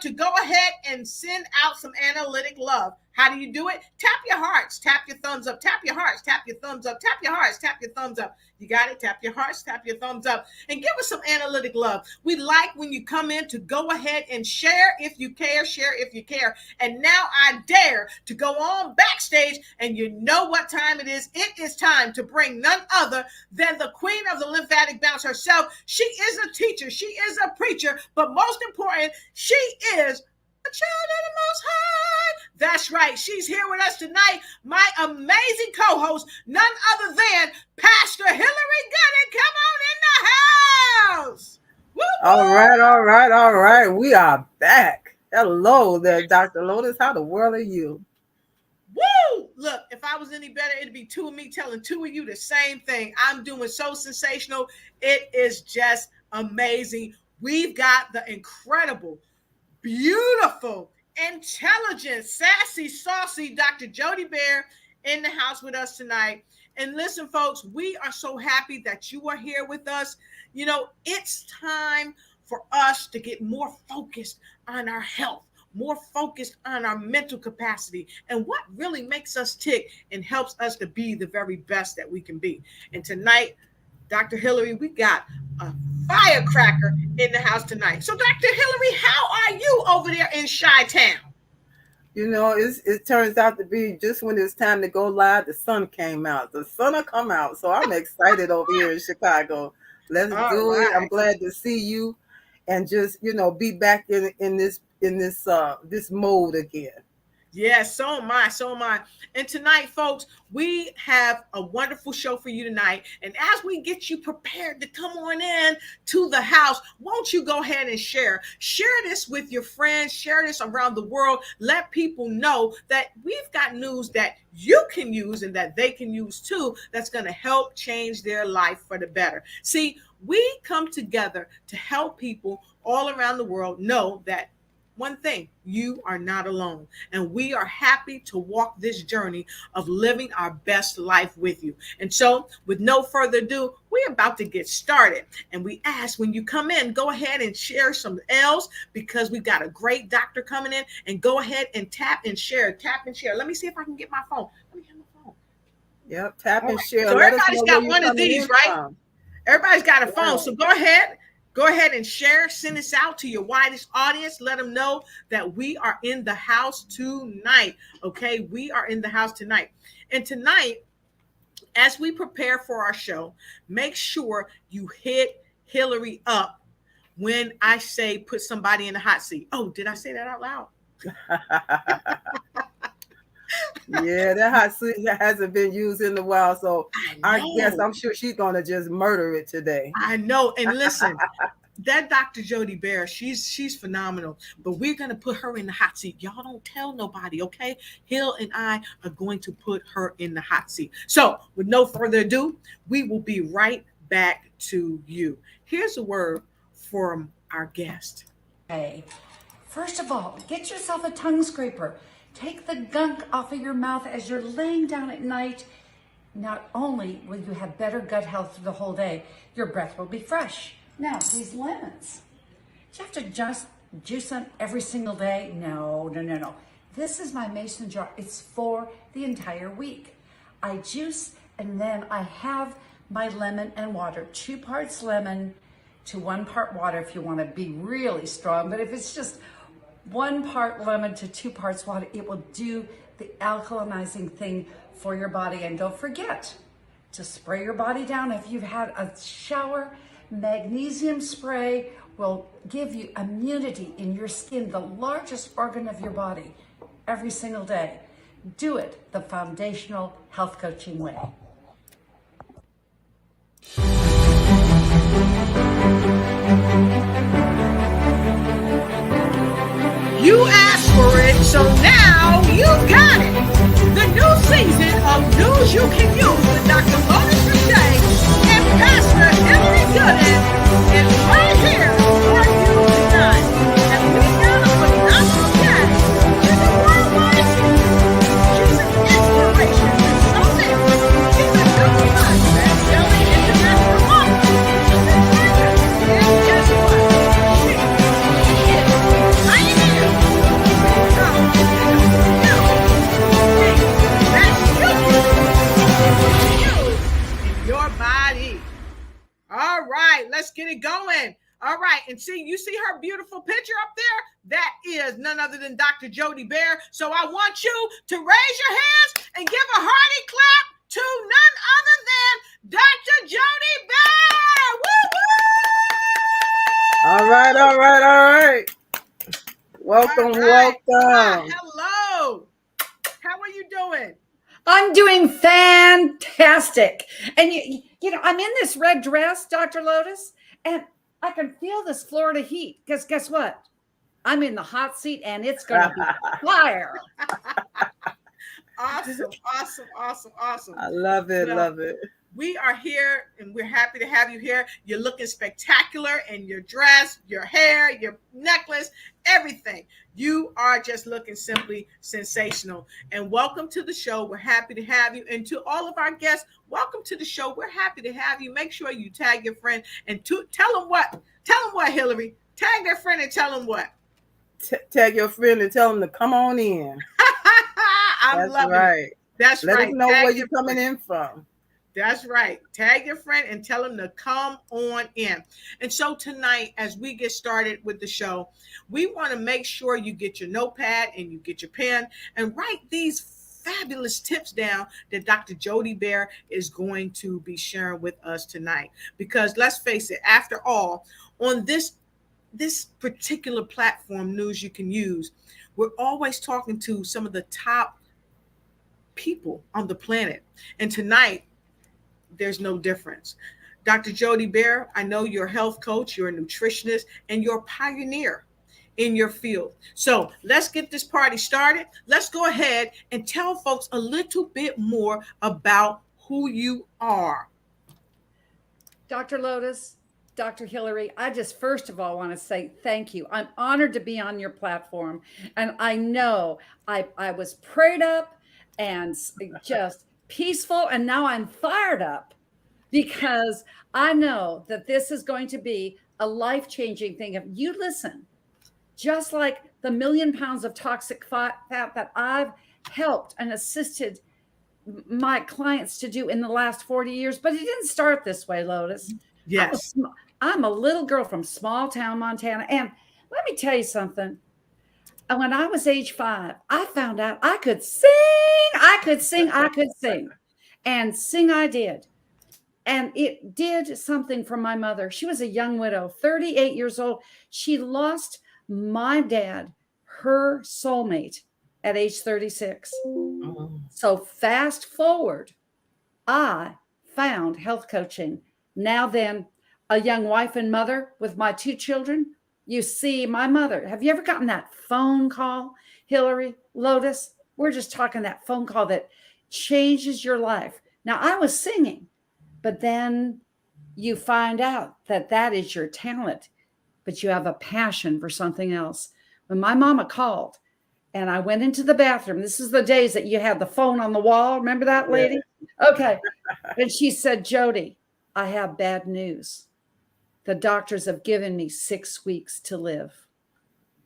to go ahead and send out some analytic love. How do you do it? Tap your hearts, tap your thumbs up, tap your hearts, tap your thumbs up, tap your hearts, tap your thumbs up. You got it? Tap your hearts, tap your thumbs up, and give us some analytic love. We like when you come in to go ahead and share if you care, share if you care. And now I dare to go on backstage, and you know what time it is. It is time to bring none other than the queen of the lymphatic bounce herself. She is a teacher, she is a preacher, but most important, she is a child of the Most High. That's right. She's here with us tonight. My amazing co-host, none other than Pastor Hillary Gooden. Come on in the house. Woo-hoo. All right. We are back. Hello there, Dr. Lotus. How the world are you? Woo! Look, if I was any better, it'd be two of me telling two of you the same thing. I'm doing so sensational. It is just amazing. We've got the incredible, beautiful, intelligent, sassy, saucy Dr. Jody Baer in the house with us tonight. And listen, folks, we are so happy that you are here with us. You know, it's time for us to get more focused on our health, more focused on our mental capacity and what really makes us tick and helps us to be the very best that we can be. And tonight, Dr. Hillary, we got a firecracker in the house tonight. So, Dr. Hillary, how are you over there in Chi-Town? You know, it turns out to be just when it's time to go live, the sun came out. The sun will come out. So I'm excited over here in Chicago. Let's do it. I'm glad to see you and just, you know, be back in this mode again. Yes, so am I. And tonight, folks, we have a wonderful show for you tonight. And as we get you prepared to come on in to the house, won't you go ahead and share this with your friends, share this around the world. Let people know that we've got news that you can use and that they can use too, that's going to help change their life for the better. See, we come together to help people all around the world know that one thing, you are not alone. And we are happy to walk this journey of living our best life with you. And so with no further ado, we're about to get started. And we ask when you come in, go ahead and share some L's because we've got a great doctor coming in, and go ahead and tap and share. Let me see if I can get my phone. Let me get my phone. Yep, tap and share. So everybody's got one of these, right? Everybody's got a phone. So go ahead and share, send this out to your widest audience. Let them know that we are in the house tonight. Okay, we are in the house tonight. And tonight, as we prepare for our show, make sure you hit Hillary up when I say put somebody in the hot seat. Oh, did I say that out loud? Yeah, that hot seat hasn't been used in a while, so I'm sure she's gonna just murder it today. I know. And listen, that Dr. Jody Baer, she's phenomenal, but we're gonna put her in the hot seat. Y'all don't tell nobody, okay? Hill and I are going to put her in the hot seat. So with no further ado, we will be right back to you. Here's a word from our guest. Okay. First of all, get yourself a tongue scraper. Take the gunk off of your mouth as you're laying down at night. Not only will you have better gut health for the whole day, your breath will be fresh. Now, these lemons, do you have to just juice them every single day? No. This is my mason jar. It's for the entire week. I juice and then I have my lemon and water. 2 parts lemon to 1 part water if you want to be really strong. But if it's just 1 part lemon to 2 parts water, it will do the alkalinizing thing for your body. And don't forget to spray your body down. If you've had a shower, magnesium spray will give you immunity in your skin, the largest organ of your body, every single day. Do it the foundational health coaching way. You asked for it, so now you've got it. The new season of News You Can Use with Dr. Lotus Riché and Pastor Hillary Gooden is right here for you tonight. And we got a phenomenal guest. She's a worldwide speaker. She's an inspiration to so many. She's a double lunch at Jelly International Model. She's a trainer. And guess what? She is pioneer. And see, you see her beautiful picture up there? That is none other than Dr. Jody Baer. So I want you to raise your hands and give a hearty clap to none other than Dr. Jody Baer. Woo woo! All right, all right, all right. Welcome, welcome. Hello. How are you doing? I'm doing fantastic. And you know, I'm in this red dress, Dr. Lotus, and I can feel this Florida heat. Because guess what? I'm in the hot seat and it's going to be fire. Awesome. I love it, love it. We are here and we're happy to have you here. You're looking spectacular in your dress, your hair, your necklace, everything. You are just looking simply sensational. And welcome to the show. We're happy to have you. And to all of our guests, welcome to the show. We're happy to have you. Make sure you tag your friend and tell them what. Tell them what, Hillary. Tag their friend and tell them what. Tag your friend and tell them to come on in. That's right. That's Let right. us know where you're coming in from. That's right. Tag your friend and tell them to come on in. And so tonight, as we get started with the show, we want to make sure you get your notepad and you get your pen and write these fabulous tips down that Dr. Jody Baer is going to be sharing with us tonight. Because let's face it, after all, on this particular platform, News You Can Use, we're always talking to some of the top people on the planet. And tonight, there's no difference. Dr. Jody Baer, I know you're a health coach, you're a nutritionist, and you're a pioneer in your field. So let's get this party started. Let's go ahead and tell folks a little bit more about who you are. Dr. Lotus, Dr. Hillary, I just first of all want to say thank you. I'm honored to be on your platform. And I know I was prayed up and just peaceful, and now I'm fired up because I know that this is going to be a life-changing thing. If you listen, just like the 1 million pounds of toxic fat that I've helped and assisted my clients to do in the last 40 years, but it didn't start this way, Lotus. Yes. I'm a little girl from small town, Montana. And let me tell you something. When I was age 5, I found out I could sing. And sing I did. And it did something for my mother. She was a young widow, 38 years old. She lost my dad, her soulmate, at age 36. Oh. So fast forward, I found health coaching. Now then, a young wife and mother with my 2 children. You see, my mother, have you ever gotten that phone call, Hillary, Lotus? We're just talking that phone call that changes your life. Now, I was singing, but then you find out that that is your talent, but you have a passion for something else. When my mama called and I went into the bathroom, this is the days that you had the phone on the wall. Remember that, lady? Yeah. Okay. And she said, Jody, I have bad news. The doctors have given me 6 weeks to live.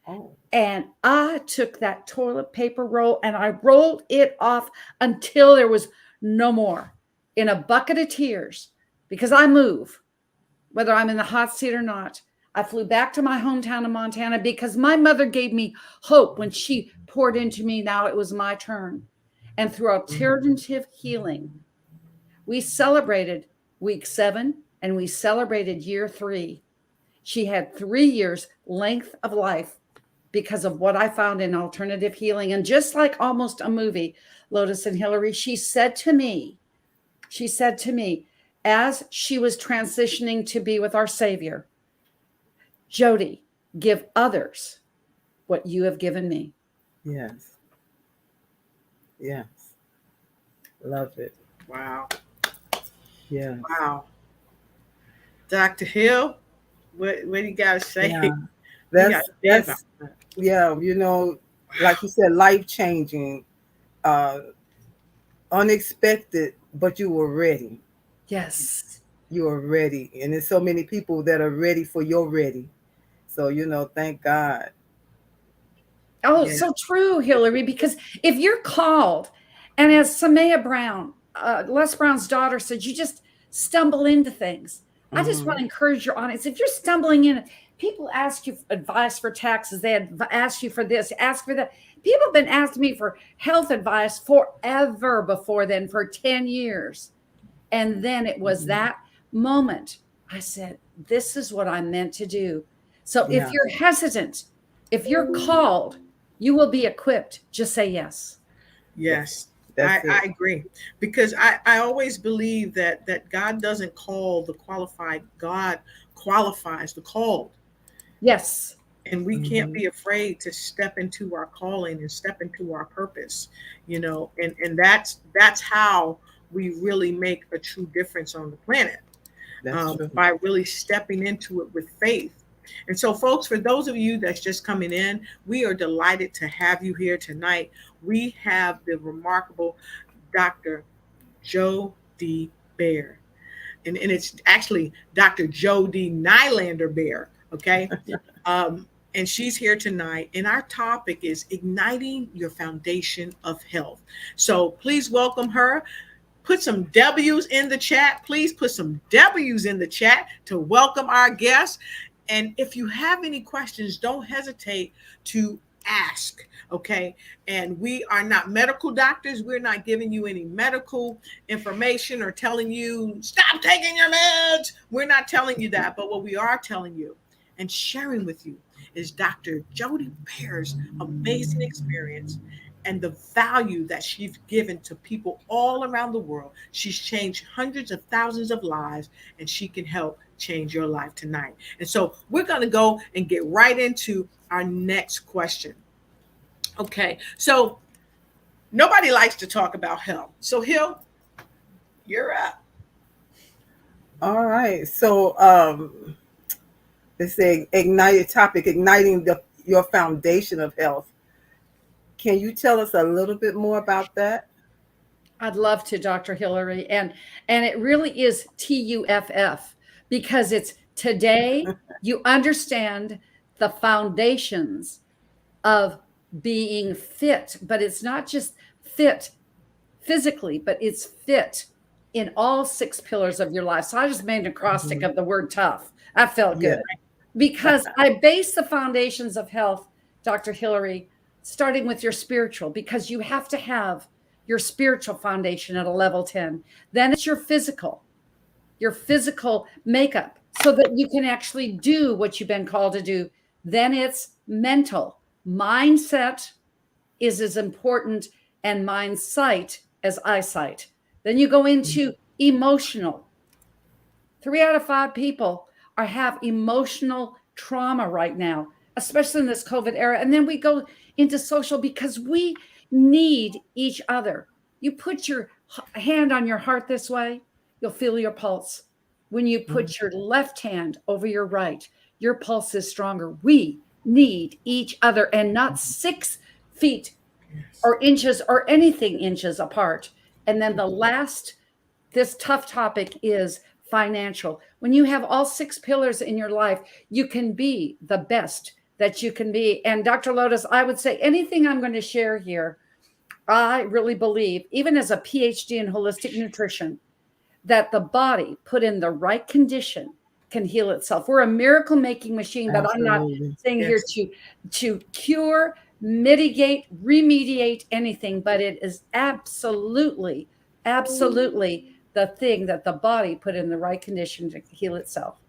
Oh. And I took that toilet paper roll and I rolled it off until there was no more in a bucket of tears, because I move, whether I'm in the hot seat or not. I flew back to my hometown of Montana because my mother gave me hope when she poured into me. Now it was my turn. And through alternative healing, we celebrated week 7 and we celebrated year 3. She had 3 years length of life because of what I found in alternative healing. And just like almost a movie, Lotus and Hillary, she said to me, as she was transitioning to be with our Savior, Jody, give others what you have given me. Yes. Yes. Love it. Wow. Yeah. Wow. Dr. Hill, what do you got to say? Yeah. That's yeah, you know, like you said, life-changing, unexpected, but you were ready. Yes. You are ready. And there's so many people that are ready for your ready. So, you know, thank God. Oh, yeah. So true, Hillary, because if you're called, and as Samaya Brown, Les Brown's daughter said, you just stumble into things. I just want to encourage your audience. If you're stumbling in, People ask you advice for taxes. They ask you for this, ask for that. People have been asking me for health advice forever before then, for 10 years. And then it was that moment I said, this is what I'm meant to do. So if you're hesitant, if you're called, you will be equipped. Just say yes. Yes. I agree, because I always believe that God doesn't call the qualified. God qualifies the called. Yes. And we can't be afraid to step into our calling and step into our purpose, and that's how we really make a true difference on the planet, by really stepping into it with faith. And so, folks, for those of you that's just coming in, we are delighted to have you here tonight. We have the remarkable Dr. Joe Dee Baer. And it's actually Dr. Joe Dee Nylander-Baer, okay? And she's here tonight. And our topic is igniting your foundation of health. So please welcome her. Put some W's in the chat. Please put some W's in the chat to welcome our guest. And if you have any questions, don't hesitate to ask, okay? And we are not medical doctors. We're not giving you any medical information or telling you, stop taking your meds. We're not telling you that. But what we are telling you and sharing with you is Dr. Joe Dee Baer's amazing experience and the value that she's given to people all around the world. She's changed hundreds of thousands of lives, and she can help change your life tonight. And so we're going to go and get right into our next question. Okay, so nobody likes to talk about health. So Hill, you're up. All right. So let's say igniting your foundation of health. Can you tell us a little bit more about that? I'd love to, Dr. Hillary. And it really is TUFF, because it's today you understand the foundations of being fit, but it's not just fit physically, but it's fit in all 6 pillars of your life. So I just made an acrostic of the word tough. I felt good because I base the foundations of health, Dr. Hillary, starting with your spiritual, because you have to have your spiritual foundation at a level 10. Then it's your physical makeup, so that you can actually do what you've been called to do. Then it's mental. Mindset is as important and mind sight as eyesight. Then you go into emotional. 3 out of 5 people have emotional trauma right now, especially in this COVID era. And then we go into social, because we need each other. You put your hand on your heart this way, you'll feel your pulse. When you put your left hand over your right, your pulse is stronger. We need each other, and not 6 feet or inches or anything inches apart. And then this tough topic is financial. When you have all 6 pillars in your life, you can be the best that you can be. And Dr. Lotus, I would say anything I'm going to share here, I really believe, even as a PhD in holistic nutrition, that the body put in the right condition can heal itself. We're a miracle making machine, but I'm not saying here to cure, mitigate, remediate anything, but it is absolutely the thing that the body put in the right condition to heal itself.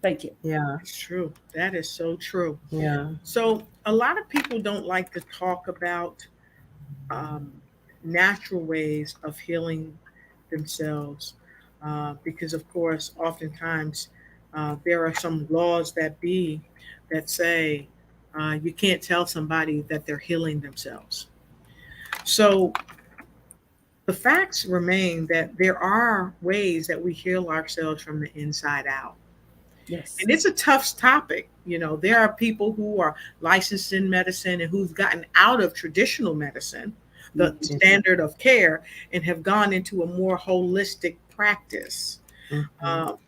Thank you. Yeah, It's true. That is so true. yeah. So a lot of people don't like to talk about natural ways of healing themselves, because, of course, oftentimes there are some laws that say you can't tell somebody that they're healing themselves. So the facts remain that there are ways that we heal ourselves from the inside out. Yes. And it's a tough topic. There are people who are licensed in medicine and who've gotten out of traditional medicine, the standard of care, and have gone into a more holistic practice,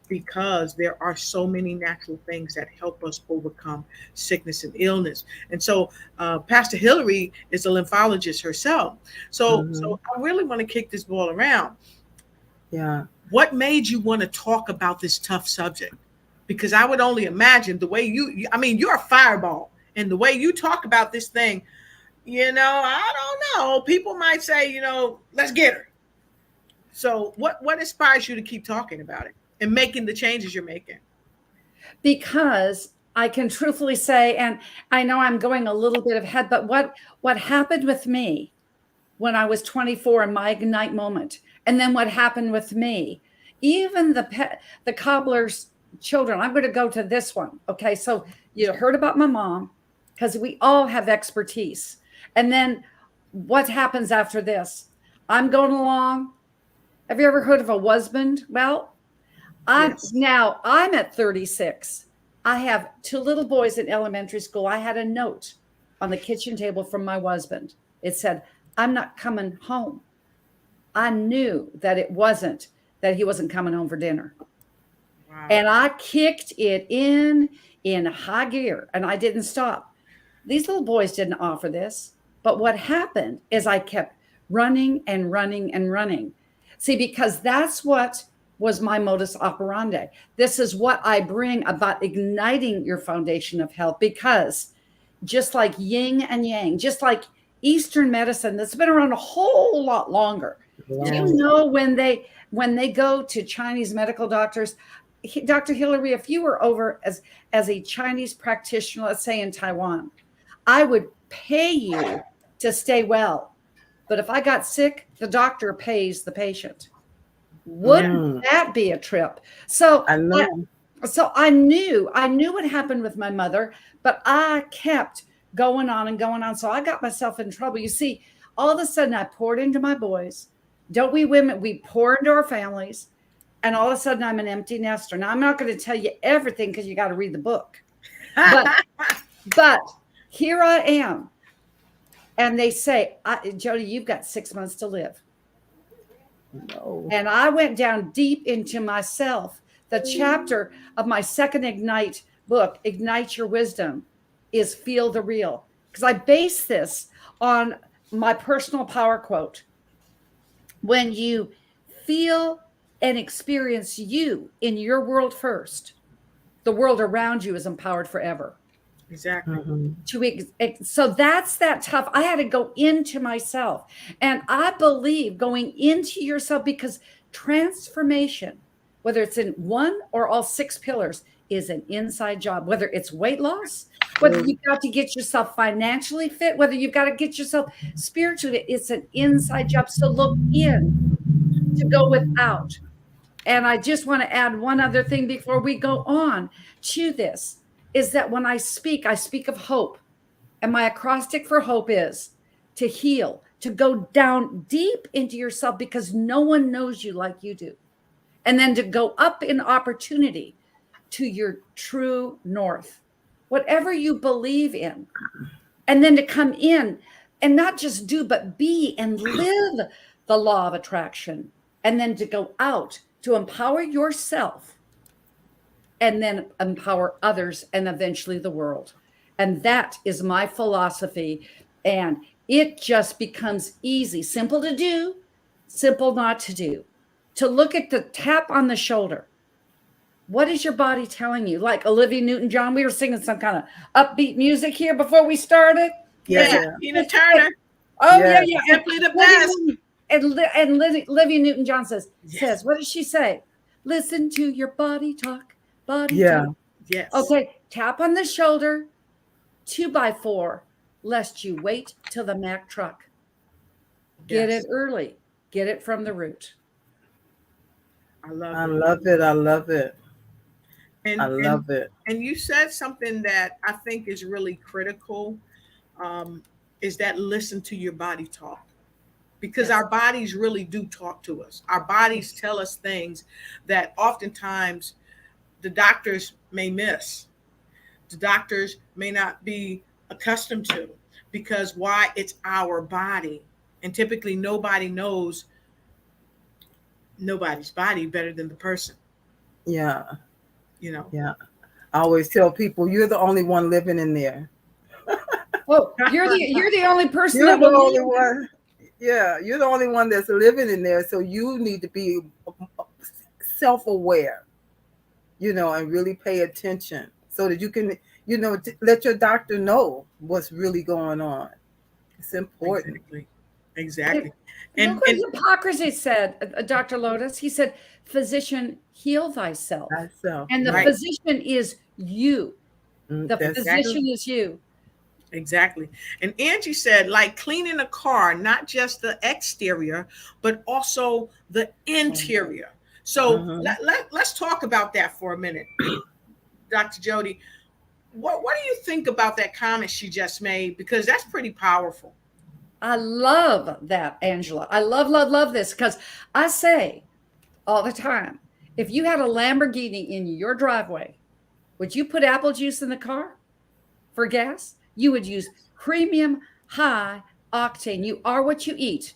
because there are so many natural things that help us overcome sickness and illness. And so Pastor Hillary is a lymphologist herself. So I really want to kick this ball around. Yeah. What made you want to talk about this tough subject? because I would only imagine the way I mean, you're a fireball, and the way you talk about this thing, I don't know. People might say, let's get her. So what inspires you to keep talking about it and making the changes you're making? Because I can truthfully say, and I know I'm going a little bit ahead, but what happened with me when I was 24 in my ignite moment, and then what happened with me, even the cobbler's children. I'm going to go to this one. Okay, so you heard about my mom, because we all have expertise, and then what happens after this? I'm going along. Have you ever heard of a husband? Well, I'm at 36. I have 2 little boys in elementary school. I had a note on the kitchen table from my husband. It said, "I'm not coming home." I knew that he wasn't coming home for dinner. Wow. And I kicked it in high gear, and I didn't stop. These little boys didn't offer this. But what happened is I kept running and running and running. See, because that's what was my modus operandi. This is what I bring about igniting your foundation of health, because just like yin and yang, just like Eastern medicine that's been around a whole lot longer. Yeah. Do you know when they go to Chinese medical doctors, Dr. Hillary, if you were over as a Chinese practitioner, let's say in Taiwan, I would pay you to stay well. But if I got sick, the doctor pays the patient. Wouldn't that be a trip? So I know. So I knew what happened with my mother, but I kept going on and going on. So I got myself in trouble. You see, all of a sudden I poured into my boys. Don't we women, we pour into our families. And all of a sudden I'm an empty nester. Now I'm not going to tell you everything because you got to read the book. But here I am. And they say, Jody, you've got 6 months to live. No. And I went down deep into myself. The chapter of my second Ignite book, Ignite Your Wisdom, is Feel the Real. Because I base this on my personal power quote. When you feel and experience you in your world first, the world around you is empowered forever. Exactly. Mm-hmm. So that's that tough. I had to go into myself. And I believe going into yourself, because transformation, whether it's in one or all 6 pillars, is an inside job. Whether it's weight loss, whether you've got to get yourself financially fit, whether you've got to get yourself spiritually, it's an inside job. So look in to go without. And I just want to add one other thing before we go on to this, is that when I speak of hope. And my acrostic for hope is to heal, to go down deep into yourself, because no one knows you like you do. And then to go up in opportunity to your true north, whatever you believe in. And then to come in and not just do, but be and live the law of attraction. And then to go out to empower yourself, and then empower others, and eventually the world. And that is my philosophy. And it just becomes easy, simple to do, simple not to do. To look at the tap on the shoulder. What is your body telling you? Like Olivia Newton-John, we were singing some kind of upbeat music here before we started. Yeah. Tina Turner. Oh, yeah. Simply the best. And Olivia Newton-John says, what does she say? Listen to your body talk. Body talk. Yes. Okay. Tap on the shoulder, 2x4, lest you wait till the Mack truck. Get it early. Get it from the root. I love it. I love it. And you said something that I think is really critical, is that listen to your body talk. Because our bodies really do talk to us. Our bodies tell us things that oftentimes the doctors may miss. The doctors may not be accustomed to, because why? It's our body. And typically nobody knows nobody's body better than the person. Yeah. Yeah. I always tell people, you're the only one living in there. Oh, you're the only person. You're the only one. Yeah, you're the only one that's living in there. So you need to be self-aware. and really pay attention so that you can, let your doctor know what's really going on. It's important. Exactly. Look And what Hippocrates said, Dr. Lotus. He said, physician, heal thyself. Myself. And the right. physician is you. The That's true. physician is you. Exactly. And Angie said, like cleaning a car, not just the exterior, but also the interior. So Mm-hmm. let's talk about that for a minute. Dr. Jody, what do you think about that comment she just made? Because that's pretty powerful. I love that, Angela. I love, love, love this because I say all the time, if you had a Lamborghini in your driveway, would you put apple juice in the car for gas? You would use premium high octane. You are what you eat.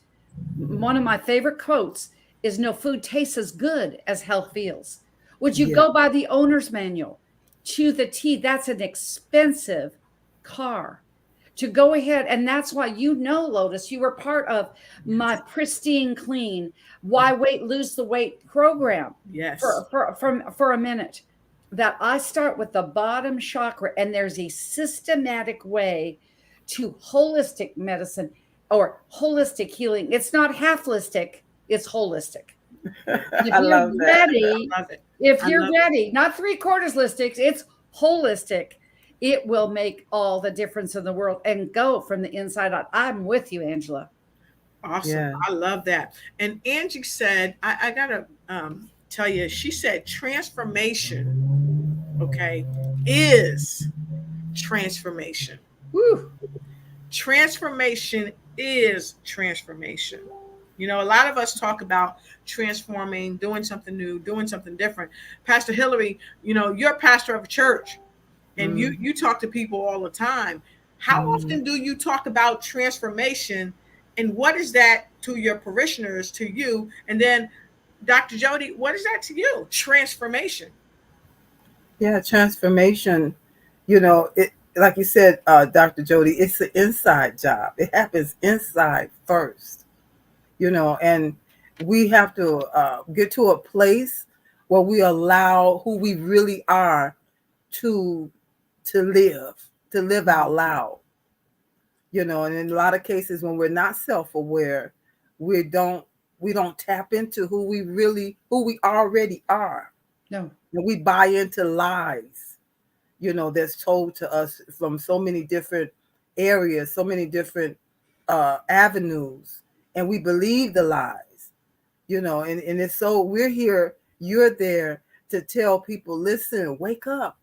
One of my favorite quotes is no food tastes as good as health feels. Would you Yeah. go by the owner's manual to the T? That's an expensive car to go ahead. And that's why, Lotus, you were part of my pristine clean, why weight, lose the weight program Yes. for a minute. That I start with the bottom chakra, and there's a systematic way to holistic medicine or holistic healing. It's not half-listic, it's holistic. If I you're love that. ready, I love it. not three-quarters listics, it's holistic. It will make all the difference in the world and go from the inside out. I'm with you, Angela. Awesome. Yeah. I love that. And Angie said, I gotta tell you, she said transformation, okay, is transformation. Woo. Transformation is transformation. A lot of us talk about transforming, doing something new, doing something different. Pastor Hillary, you're a pastor of a church, and you Mm-hmm. you talk to people all the time. How often do you talk about transformation, and what is that to your parishioners, to you? And then Dr. Jody, what is that to you? Transformation. Yeah, transformation, it, like you said, Dr. Jody, it's an inside job. It happens inside first, and we have to get to a place where we allow who we really are to to live out loud, and in a lot of cases when we're not self-aware, we don't we don't tap into who we already are. No. And we buy into lies, that's told to us from so many different areas, so many different avenues, and we believe the lies, and it's so we're here, you're there to tell people, listen, wake up.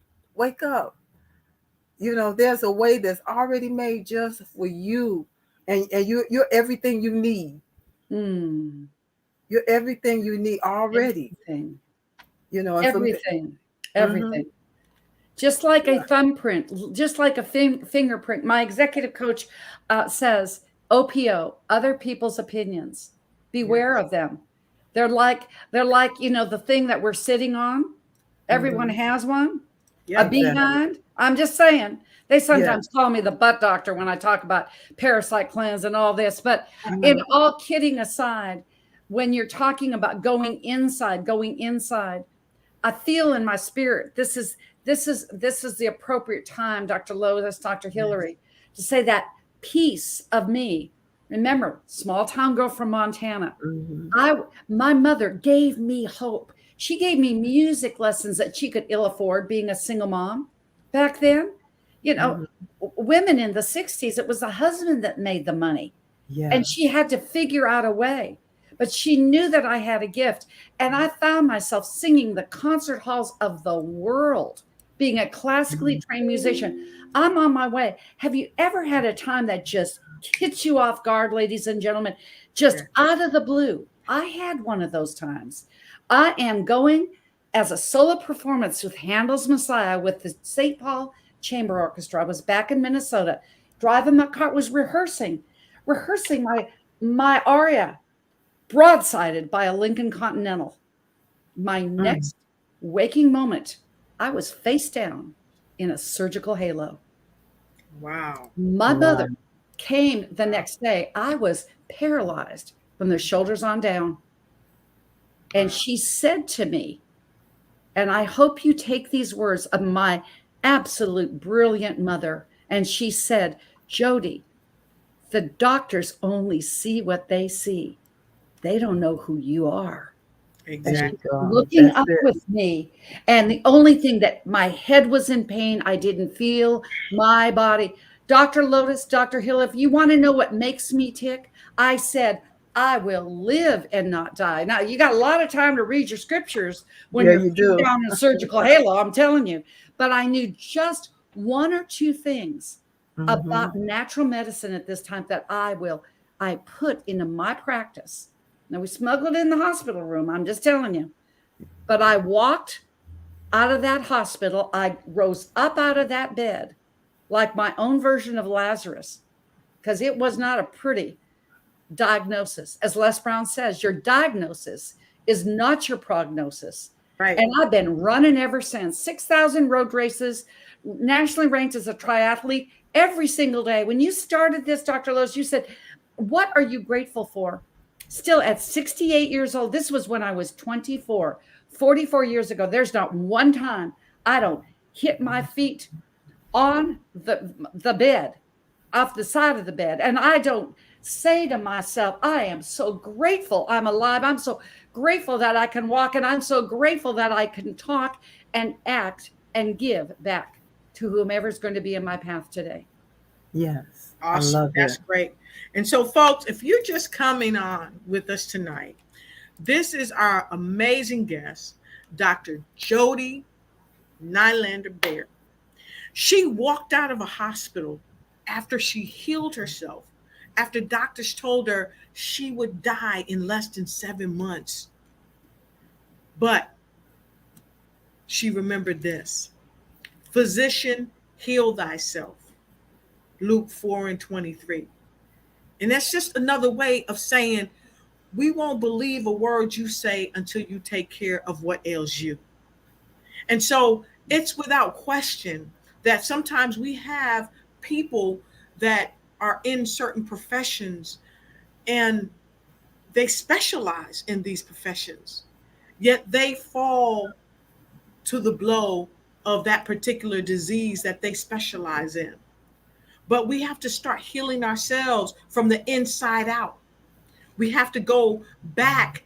There's a way that's already made just for you, and you're everything you need. Mm. You're everything you need already. Everything. And for me, Everything. mm-hmm, Everything. Just like a thumbprint, just like a fingerprint. My executive coach says, OPO, other people's opinions. Beware of them. They're like, the thing that we're sitting on. Everyone mm-hmm, has one. A Yep. exactly. behind. I'm just saying. They Yeah. sometimes call me the butt doctor when I talk about parasite cleanse and all this. But in Mhm. all kidding aside, when you're talking about going inside, I feel in my spirit this is the appropriate time, Dr. Lotus, Dr. Yes. Hillary, to say that piece of me. Remember, small town girl from Montana. Mhm. My mother gave me hope. She gave me music lessons that she could ill afford being a single mom. Back then, you know, Mhm. women in the 60s, it was the husband that made the money. Yeah. And she had to figure out a way. But she knew that I had a gift. And I found myself singing the concert halls of the world, being a classically trained musician. I'm on my way. Have you ever had a time that just hits you off guard, ladies and gentlemen, just out of the blue? I had one of those times. I am going as a solo performance with Handel's Messiah with the St. Paul Chamber Orchestra. I was back in Minnesota, driving my car, was rehearsing my aria, broadsided by a Lincoln Continental. My Mm. next waking moment, I was face down in a surgical halo. Wow. My Wow. mother came the next day. I was paralyzed from the shoulders on down. And Wow. she said to me, And I hope you take these words of my absolute brilliant mother. And she said, Jody, the doctors only see what they see. They don't know who you are. And There she's you Exactly. go. looking That's up it. with me. And the only thing that my head was in pain, I didn't feel my body. Dr. Lotus, Dr. Hill, if you want to know what makes me tick, I said, I will live and not die. Now, you got a lot of time to read your scriptures when Yeah, you're you feet do. down in a surgical halo, I'm telling you. But I knew just one or two things Mm-hmm. about natural medicine at this time that I put into my practice. Now, we smuggled in the hospital room, I'm just telling you. But I walked out of that hospital. I rose up out of that bed like my own version of Lazarus, because it was not a pretty diagnosis. As Les Brown says, your diagnosis is not your prognosis. Right. And I've been running ever since. 6,000 road races, nationally ranked as a triathlete every single day. When you started this, Dr. Lowe's, you said, what are you grateful for? Still at 68 years old, this was when I was 24, 44 years ago. There's not one time I don't hit my feet on the bed, off the side of the bed. And I don't say to myself, I am so grateful I'm alive. I'm so grateful that I can walk. And I'm so grateful that I can talk and act and give back to whomever's going to be in my path today. Yes. I Awesome. love That's it. great. And so, folks, if you're just coming on with us tonight, this is our amazing guest, Dr. Jody Nylander-Baer. She walked out of a hospital after she healed herself, after doctors told her she would die in less than 7 months. But she remembered this: Physician, heal thyself. Luke 4:23. And that's just another way of saying we won't believe a word you say until you take care of what ails you. And so it's without question that sometimes we have people that are in certain professions and they specialize in these professions, yet they fall to the blow of that particular disease that they specialize in. But we have to start healing ourselves from the inside out. We have to go back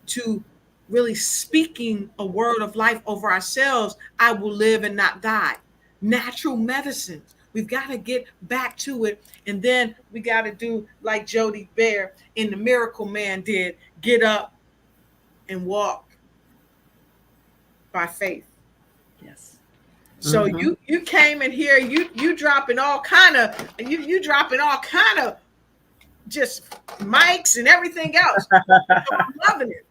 to really speaking a word of life over ourselves. I will live and not die. Natural medicines. We've got to get back to it. And then we got to do like Jody Bear in The Miracle Man did, get up and walk by faith. Yes. So Mm-hmm. you came in here, you dropping all kind of you dropping all kind of just mics and everything else. So I'm loving it.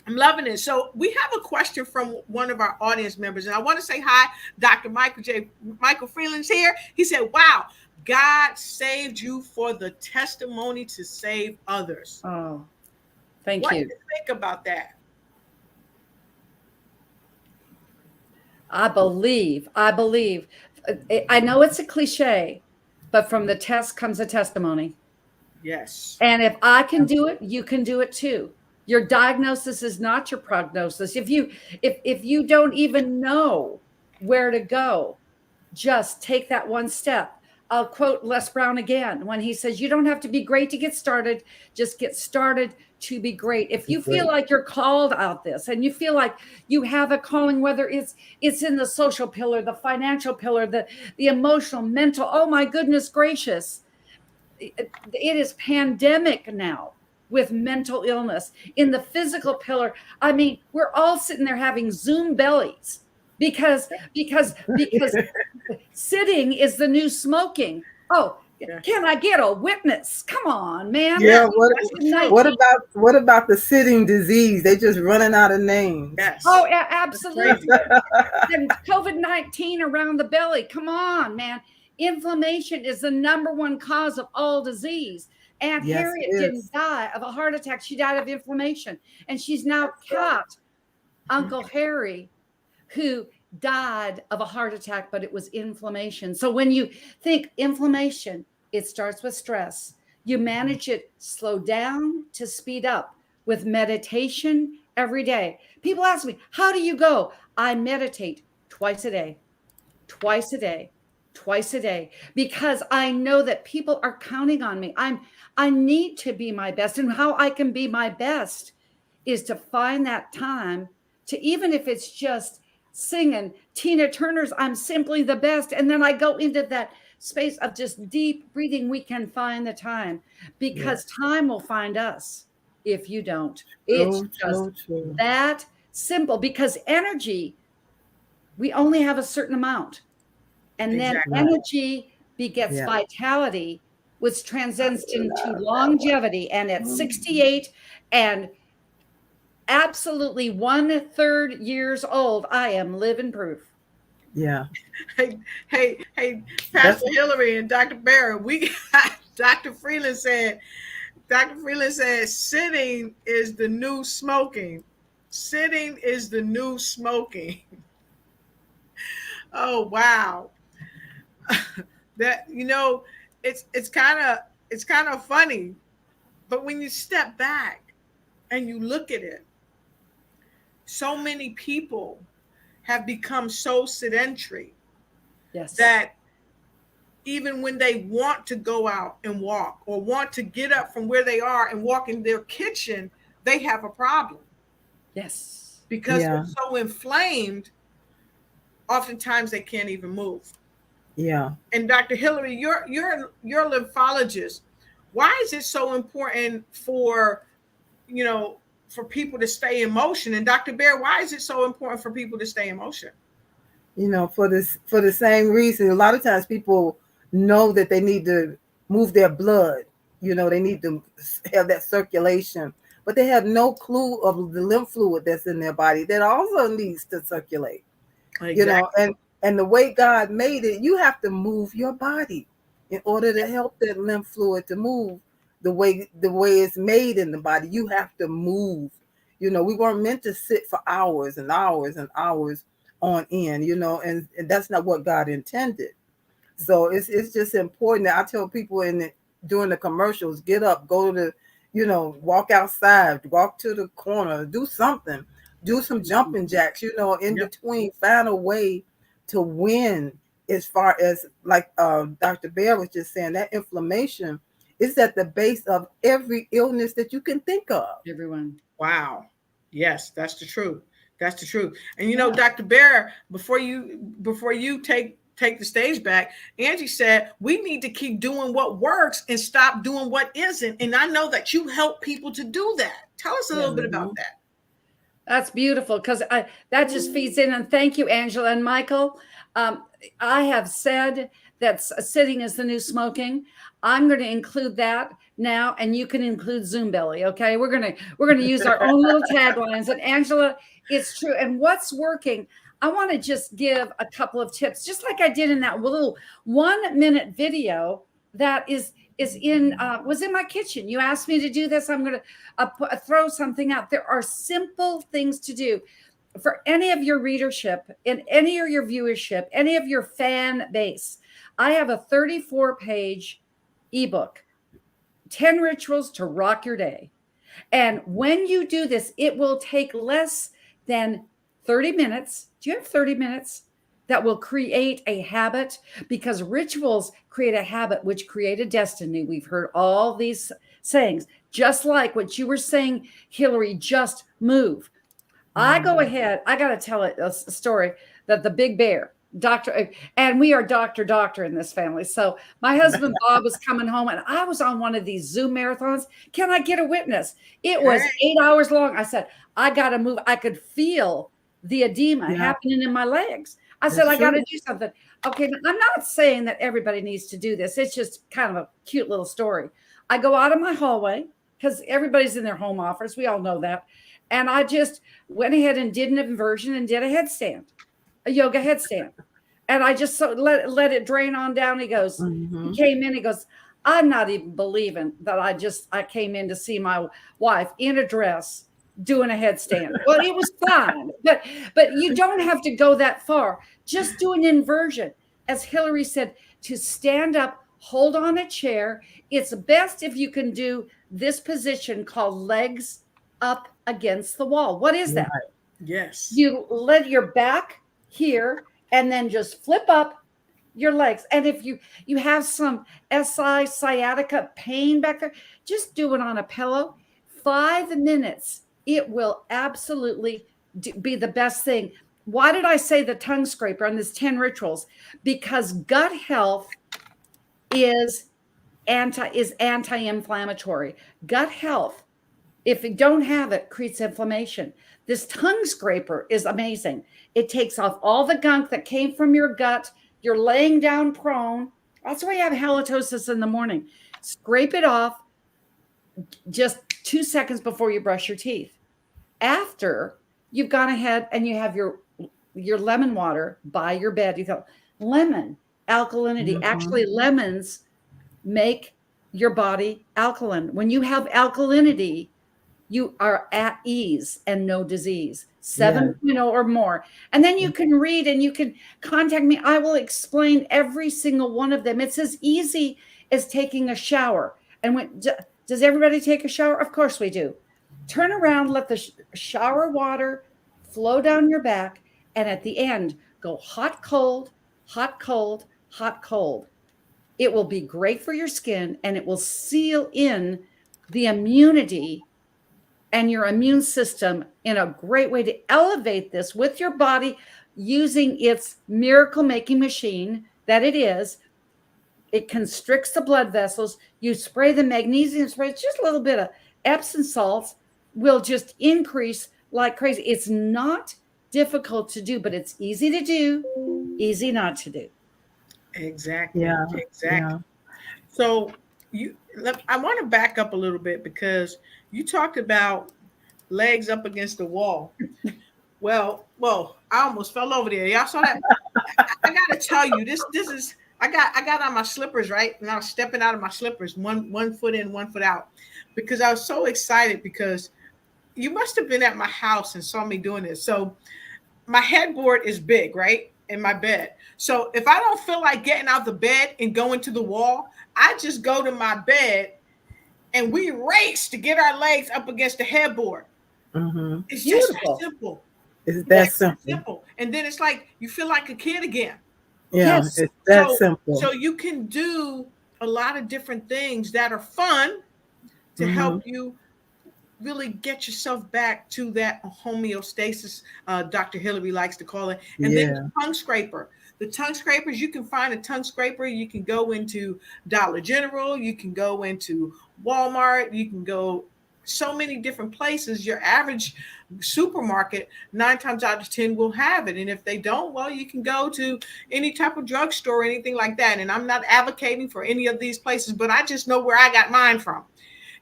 I'm loving it. So we have a question from one of our audience members, and I want to say hi. Dr. Michael Freeland's here. He said, "Wow, God saved you for the testimony to save others." Oh, thank What do you. you think about that? I believe. I know it's a cliche, but from the test comes a testimony. Yes. And if I can do it, you can do it too. Your diagnosis is not your prognosis. If you don't even know where to go, just take that one step. I'll quote Les Brown again when he says, you don't have to be great to get started, just get started to be great. If you feel like you're called out this and you feel like you have a calling, whether it's in the social pillar, the financial pillar, the emotional, mental, oh my goodness gracious, it is pandemic now with mental illness. In the physical pillar, I mean, we're all sitting there having Zoom bellies because sitting is the new smoking. Oh, Yeah. can I get a witness? Come on, man. Yeah. What about the sitting disease? They just running out of names. Yes. Oh, That's absolutely. crazy. And COVID-19 around the belly. Come on, man. Inflammation is the number one cause of all disease. Aunt Yes, Harriet it didn't is. die of a heart attack. She died of inflammation. And she's now caught Uncle Harry, who died of a heart attack, but it was inflammation. So when you think inflammation, it starts with stress. You manage it, slow down to speed up with meditation every day. People ask me, how do you go? I meditate twice a day, twice a day, twice a day, because I know that people are counting on me. I need to be my best. And how I can be my best is to find that time to, even if it's just singing Tina Turner's I'm Simply the Best. And then I go into that space of just deep breathing. We can find the time, because time will find us if you don't. It's just that simple, because energy, we only have a certain amount. And then energy begets vitality, which transcends into longevity. And at 68 and absolutely 1/3 years old, I am living proof. Yeah. Hey, Pastor Hillary and Dr. Baer, Dr. Freeland said, sitting is the new smoking. Sitting is the new smoking. Oh, wow. That, it's kind of funny, but when you step back and you look at it, so many people have become so sedentary that even when they want to go out and walk, or want to get up from where they are and walk in their kitchen, they have a problem. Yes. Because they're so inflamed, oftentimes they can't even move. Yeah. And Dr. Hillary, you're lymphologist. Why is it so important for people to stay in motion? And Dr. Baer, why is it so important for people to stay in motion? For the same reason. A lot of times people know that they need to move their blood. They need to have that circulation, but they have no clue of the lymph fluid that's in their body that also needs to circulate. Exactly. And the way God made it, you have to move your body in order to help that lymph fluid to move the way it's made in the body. You have to move. We weren't meant to sit for hours and hours and hours on end, and that's not what God intended. So it's just important that I tell people during the commercials, get up, go to walk outside, walk to the corner, do something, do some jumping jacks, in between, find a way to win. As far as like Dr. Baer was just saying, that inflammation is at the base of every illness that you can think of. Everyone. Wow. Yes, that's the truth. That's the truth. And Dr. Baer, before you take the stage back, Angie said we need to keep doing what works and stop doing what isn't. And I know that you help people to do that. Tell us a little bit about that. That's beautiful, because that just feeds in. And thank you, Angela and Michael. I have said that sitting is the new smoking. I'm going to include that now, and you can include Zoom belly. Okay, we're gonna use our own little taglines. And Angela, it's true. And what's working? I want to just give a couple of tips, just like I did in that little 1-minute video that was in my kitchen. You asked me to do this. I'm going to throw something out. There are simple things to do for any of your readership, in any of your viewership, any of your fan base. I have a 34-page ebook, 10 Rituals to Rock Your Day. And when you do this, it will take less than 30 minutes. Do you have 30 minutes? That will create a habit, because rituals create a habit, which create a destiny. We've heard all these sayings, just like what you were saying, Hillary, just move. I go ahead. I got to tell a story that the big bear, doctor, and we are doctor in this family. So my husband, Bob, was coming home, and I was on one of these Zoom marathons. Can I get a witness? It was 8 hours long. I said, I got to move. I could feel the edema happening in my legs. I said, I got to do something. Okay, I'm not saying that everybody needs to do this. It's just kind of a cute little story. I go out of my hallway, because everybody's in their home office. We all know that. And I just went ahead and did an inversion and did a headstand, a yoga headstand. And I just let it drain on down. He goes, he came in, he goes, I'm not even believing that I came in to see my wife in a dress doing a headstand. Well, it was fine, but you don't have to go that far. Just do an inversion. As Hillary said, to stand up, hold on a chair. It's best if you can do this position called legs up against the wall. What is that? Yes. You let your back here and then just flip up your legs. And if you have some sciatica pain back there, just do it on a pillow. 5 minutes. It will absolutely be the best thing. Why did I say the tongue scraper on this 10 rituals? Because gut health is anti-inflammatory. Gut health, if you don't have it, creates inflammation. This tongue scraper is amazing. It takes off all the gunk that came from your gut. You're laying down prone. That's why you have halitosis in the morning. Scrape it off just 2 seconds before you brush your teeth. After you've gone ahead and you have your lemon water by your bed, you go, lemon, alkalinity. Actually, lemons make your body alkaline. When you have alkalinity, you are at ease and no disease. 7.0 or more. And then you can read and you can contact me. I will explain every single one of them. It's as easy as taking a shower. And does everybody take a shower? Of course we do. Turn around, let the shower water flow down your back, and at the end, go hot, cold, hot, cold, hot, cold. It will be great for your skin, and it will seal in the immunity and your immune system in a great way to elevate this with your body using its miracle-making machine that it is. It constricts the blood vessels. You spray the magnesium spray, it's just a little bit of Epsom salts will just increase like crazy. It's not difficult to do, but it's easy to do, easy not to do. Exactly. Yeah. Exactly. Yeah. So I want to back up a little bit because you talked about legs up against the wall. Well, I almost fell over there. Y'all saw that? I got to tell you, this is. I got on my slippers, right? And I was stepping out of my slippers, one foot in, 1 foot out, because I was so excited because you must have been at my house and saw me doing this. So my headboard is big, right? In my bed. So if I don't feel like getting out the bed and going to the wall, I just go to my bed and we race to get our legs up against the headboard. It's just that simple. It's that simple. And then it's like you feel like a kid again. Yeah, yes. It's that simple. So you can do a lot of different things that are fun to help you really get yourself back to that homeostasis, Dr. Hillary likes to call it. And then the tongue scraper. The tongue scrapers, you can find a tongue scraper. You can go into Dollar General. You can go into Walmart. You can go so many different places. Your average supermarket, 9 times out of 10 will have it. And if they don't, well, you can go to any type of drugstore or anything like that. And I'm not advocating for any of these places, but I just know where I got mine from.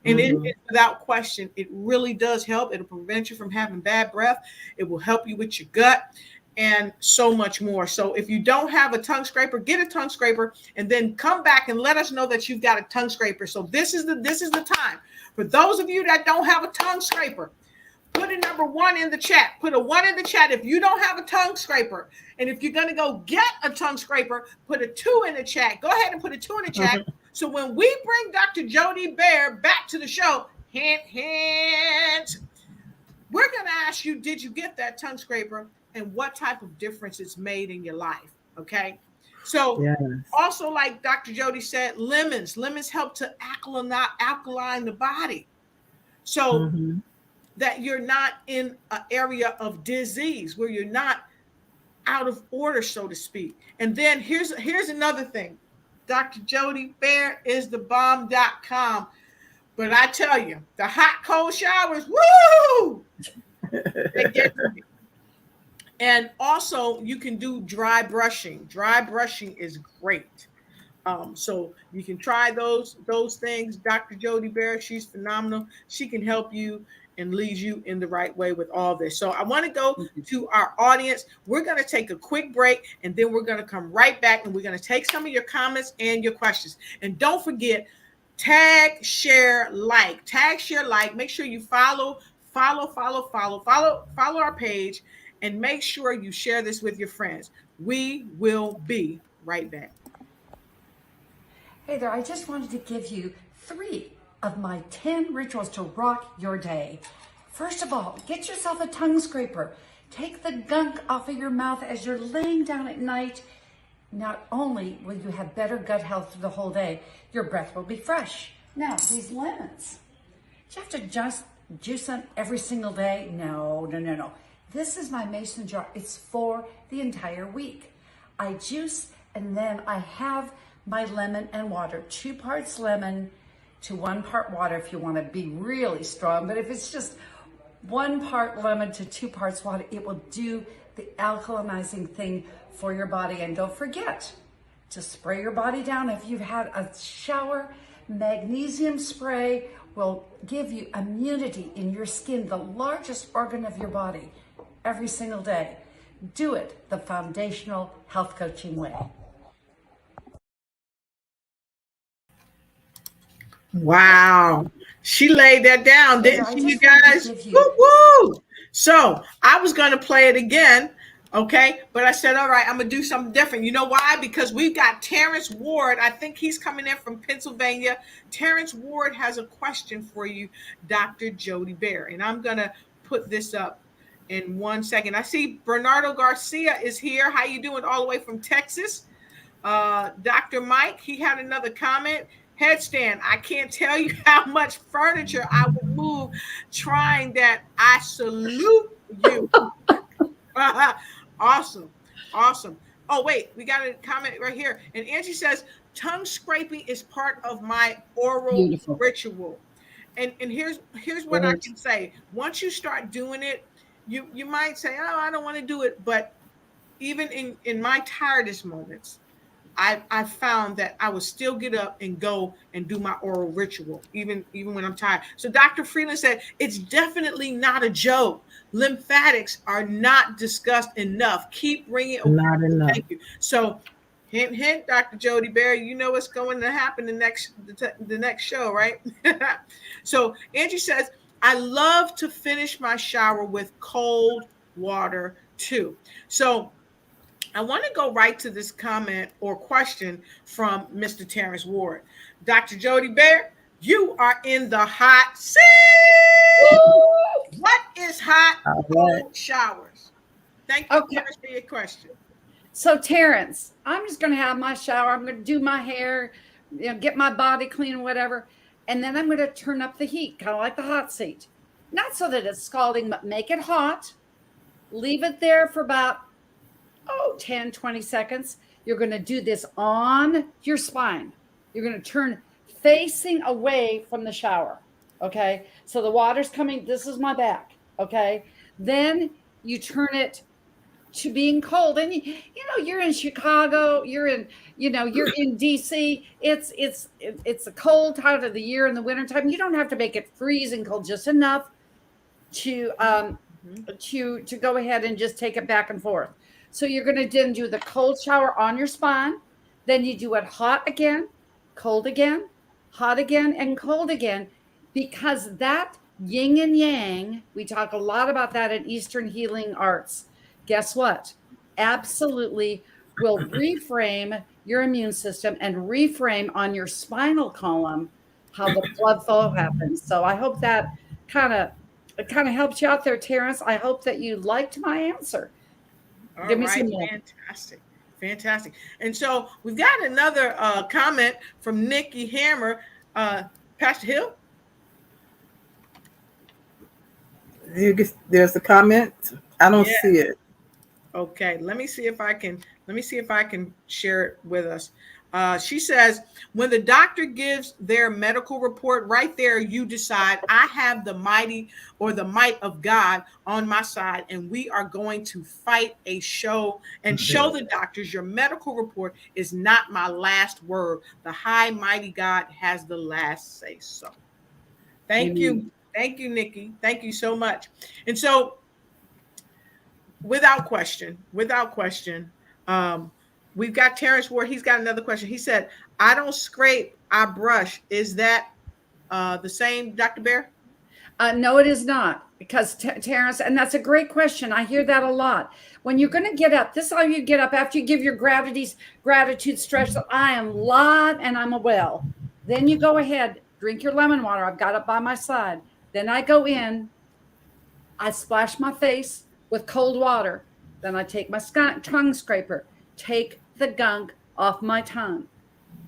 And it, without question, it really does help. It'll prevent you from having bad breath. It will help you with your gut and so much more. So if you don't have a tongue scraper, get a tongue scraper and then come back and let us know that you've got a tongue scraper. So this is the time. For those of you that don't have a tongue scraper, put a number 1 in the chat. Put a 1 in the chat if you don't have a tongue scraper. And if you're going to go get a tongue scraper, put a 2 in the chat. Go ahead and put a 2 in the chat. So when we bring Dr. Jody Baer back to the show, hint, we're going to ask you, did you get that tongue scraper and what type of difference it's made in your life? Okay. So also, like Dr. Jody said, lemons help to alkaline the body. So that you're not in an area of disease where you're not out of order, so to speak. And then here's another thing. Dr. Jody Baer is the bomb.com. But I tell you, the hot, cold showers, woo! They get to me. And also, you can do dry brushing. Dry brushing is great. So you can try those things. Dr. Jody Baer, she's phenomenal. She can help you and lead you in the right way with all this. So I want to go to our audience. We're going to take a quick break, and then we're going to come right back, and we're going to take some of your comments and your questions. And don't forget, tag, share, like. Tag, share, like. Make sure you follow our page, and make sure you share this with your friends. We will be right back. Hey there, I just wanted to give you 3 of my 10 rituals to rock your day. First of all, get yourself a tongue scraper. Take the gunk off of your mouth as you're laying down at night. Not only will you have better gut health through the whole day, your breath will be fresh. Now, these lemons, do you have to just juice them every single day? No. This is my mason jar. It's for the entire week. I juice and then I have my lemon and water. 2 parts lemon to 1 part water if you want to be really strong. But if it's just 1 part lemon to 2 parts water, it will do the alkalinizing thing for your body. And don't forget to spray your body down. If you've had a shower, magnesium spray will give you immunity in your skin, the largest organ of your body, every single day. Do it the foundational health coaching way. Wow. She laid that down, didn't she, you guys? Woo-woo! So I was going to play it again, okay? But I said, all right, I'm going to do something different. You know why? Because we've got Terrence Ward. I think he's coming in from Pennsylvania. Terrence Ward has a question for you, Dr. Jody Baer. And I'm going to put this up in 1 second. I see Bernardo Garcia is here. How you doing? All the way from Texas. Dr. Mike, he had another comment. Headstand, I can't tell you how much furniture I would move trying that. I salute you. Awesome. Oh, wait, we got a comment right here. And Angie says, tongue scraping is part of my oral ritual. And here's what I can say. Once you start doing it, you might say, oh, I don't want to do it. But even in my tiredest moments, I found that I would still get up and go and do my oral ritual, even when I'm tired. So Dr. Freeland said, it's definitely not a joke. Lymphatics are not discussed enough. Keep bringing it. Not enough. Thank you. So hint, Dr. Jody Baer, you know what's going to happen the next show, right? So Angie says, I love to finish my shower with cold water too. So I want to go right to this comment or question from Mr. Terrence Ward. Dr. Jody Baer, you are in the hot seat. What is hot cold showers? Thank you, Terrence, for your question. So, Terrence, I'm just going to have my shower. I'm going to do my hair, get my body clean, whatever. And then I'm going to turn up the heat, kind of like the hot seat. Not so that it's scalding, but make it hot. Leave it there for about 10, 20 seconds. You're going to do this on your spine. You're going to turn facing away from the shower. Okay. So the water's coming. This is my back. Okay. Then you turn it to being cold. And you're in Chicago, you're in DC. It's a cold time of the year in the wintertime. You don't have to make it freezing cold, just enough to go ahead and just take it back and forth. So you're going to then do the cold shower on your spine. Then you do it hot again, cold again, hot again, and cold again, because that yin and yang, we talk a lot about that in Eastern healing arts. Guess what? Absolutely will reframe your immune system and reframe on your spinal column how the blood flow happens. So I hope that kind of helps you out there, Terrence. I hope that you liked my answer. All right, fantastic. And so we've got another comment from Nikki Hammer. Pastor Hill? There's a comment. I don't see it. Okay, let me see if I can share it with us. She says, when the doctor gives their medical report, right there, you decide, I have the might of God on my side, and we are going to fight a show and show the doctors your medical report is not my last word. The high mighty God has the last say so. Thank you. Thank you, Nikki. Thank you so much. And so without question, we've got Terrence Ward. He's got another question. He said, I don't scrape, I brush. Is that the same, Dr. Baer? No, it is not. Because Terrence, and that's a great question. I hear that a lot. When you're going to get up, this is how you get up after you give your gratitude stretch that I am live and I'm well. Then you go ahead, drink your lemon water. I've got it by my side. Then I go in I splash my face with cold water. Then I take my tongue scraper, take the gunk off my tongue.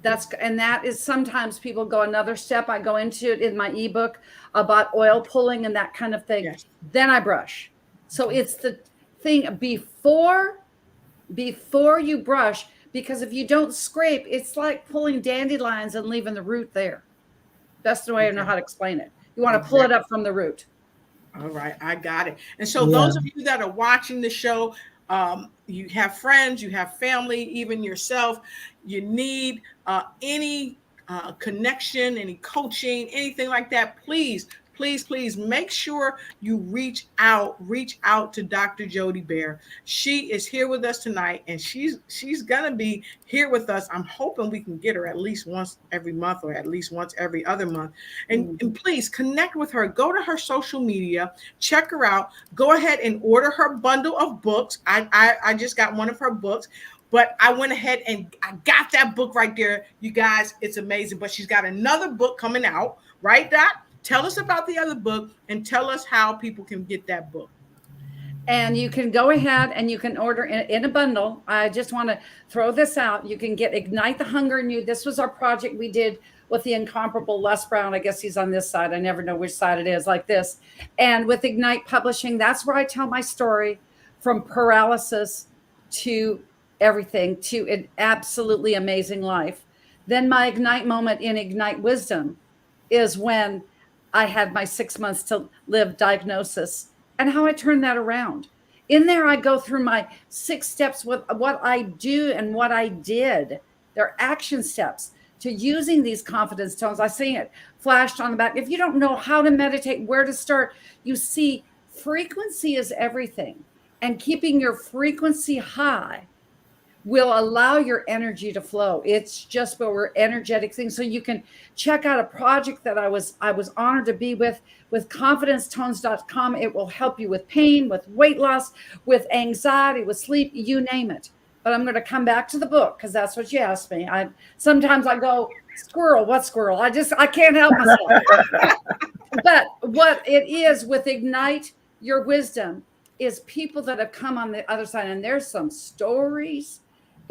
That is sometimes people go another step. I go into it in my ebook about oil pulling and that kind of thing. Yes. Then I brush. So it's the thing before you brush, because if you don't scrape, it's like pulling dandelions and leaving the root there. That's the way I know how to explain it. You want to pull it up from the root. All right, I got it. And so those of you that are watching the show, you have friends, you have family, even yourself, you need any connection, any coaching, anything like that, please make sure you reach out to Dr. Jody Baer. She is here with us tonight, and she's gonna be here with us. I'm hoping we can get her at least once every month, or at least once every other month. And please connect with her. Go to her social media, check her out. Go ahead and order her bundle of books. I just got one of her books. But I went ahead and I got that book right there. You guys, it's amazing. But she's got another book coming out, right, Doc? Tell us about the other book and tell us how people can get that book. And you can go ahead and you can order in a bundle. I just want to throw this out. You can get Ignite the Hunger in You. This was our project we did with the incomparable Les Brown. I guess he's on this side. I never know which side it is, like this. And with Ignite Publishing, that's where I tell my story from paralysis to everything, to an absolutely amazing life. Then my Ignite moment in Ignite Wisdom is when I had my 6 months to live diagnosis and how I turned that around. In there, I go through my 6 steps with what I do and what I did. They're action steps to using these confidence tones. I see it flashed on the back. If you don't know how to meditate, where to start, you see frequency is everything. And keeping your frequency high will allow your energy to flow. It's just where we're energetic things. So you can check out a project that I was honored to be with confidencetones.com. It will help you with pain, with weight loss, with anxiety, with sleep, you name it. But I'm going to come back to the book because that's what you asked me. Sometimes I go, squirrel, what squirrel? I can't help myself. But what it is with Ignite Your Wisdom is people that have come on the other side, and there's some stories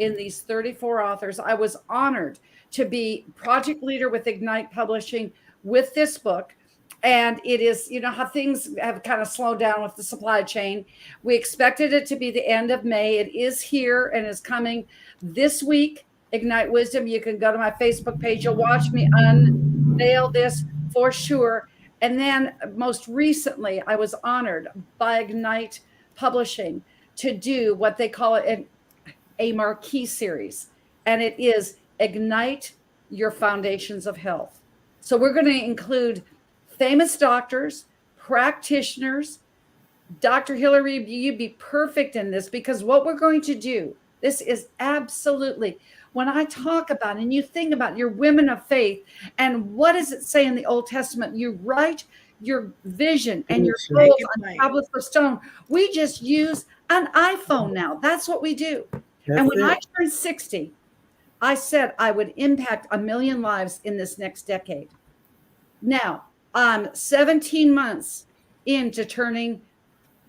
in these 34 authors. I was honored to be project leader with Ignite Publishing with this book. And it is, you know, how things have kind of slowed down with the supply chain. We expected it to be the end of May. It is here and is coming this week. Ignite Wisdom. You can go to my Facebook page. You'll watch me unveil this for sure. And then most recently, I was honored by Ignite Publishing to do what they call it a marquee series, and it is Ignite Your Foundations of Health. So we're going to include famous doctors, practitioners. Dr. Hillary, you'd be perfect in this, because what we're going to do, this is absolutely, when I talk about, and you think about your women of faith, and what does it say in the Old Testament? You write your vision and your goals on tablets of stone. We just use an iPhone now. That's what we do. And when I turned 60, I said I would impact 1 million lives in this next decade. Now, I'm 17 months into turning,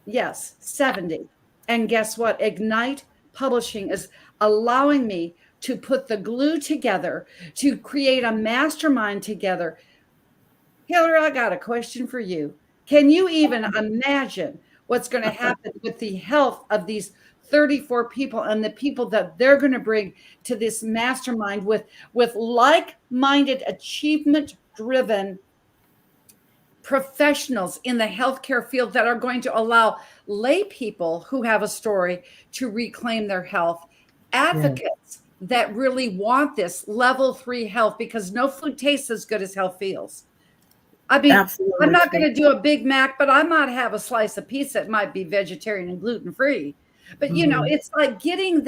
70. And guess what? Ignite Publishing is allowing me to put the glue together, to create a mastermind together. Hillary, I got a question for you. Can you even imagine what's going to happen with the health of these 34 people and the people that they're going to bring to this mastermind with like-minded, achievement-driven professionals in the healthcare field that are going to allow lay people who have a story to reclaim their health, advocates that really want this level 3 health, because no food tastes as good as health feels. I mean, absolutely. I'm not going to do a Big Mac, but I might have a slice of pizza. It might be vegetarian and gluten-free. But, you know, it's like getting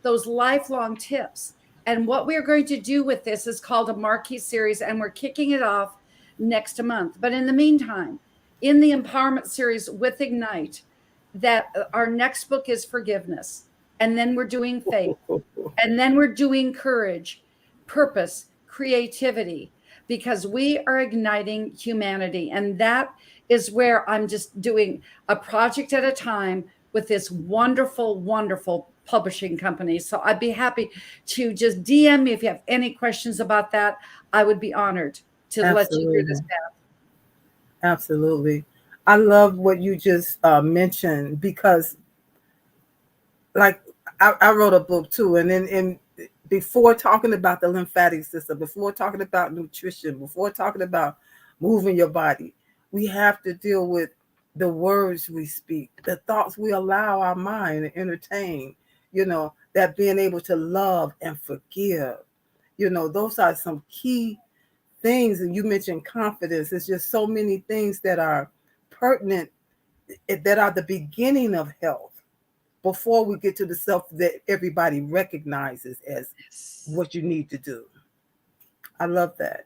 those lifelong tips. And what we're going to do with this is called a marquee series, and we're kicking it off next month. But in the meantime, in the empowerment series with Ignite, that our next book is forgiveness. And then we're doing faith. And then we're doing courage, purpose, creativity. because we are igniting humanity. And that is where I'm just doing a project at a time with this wonderful, wonderful publishing company. So I'd be happy to just DM me if you have any questions about that. I would be honored to let you through this Absolutely. path. Absolutely. I love what you just mentioned because, like, I wrote a book too, and then before talking about the lymphatic system, before talking about nutrition, before talking about moving your body, we have to deal with the words we speak, the thoughts we allow our mind to entertain, that being able to love and forgive, those are some key things. And you mentioned confidence. It's just so many things that are pertinent, that are the beginning of health before we get to the self that everybody recognizes as what you need to do. I love that.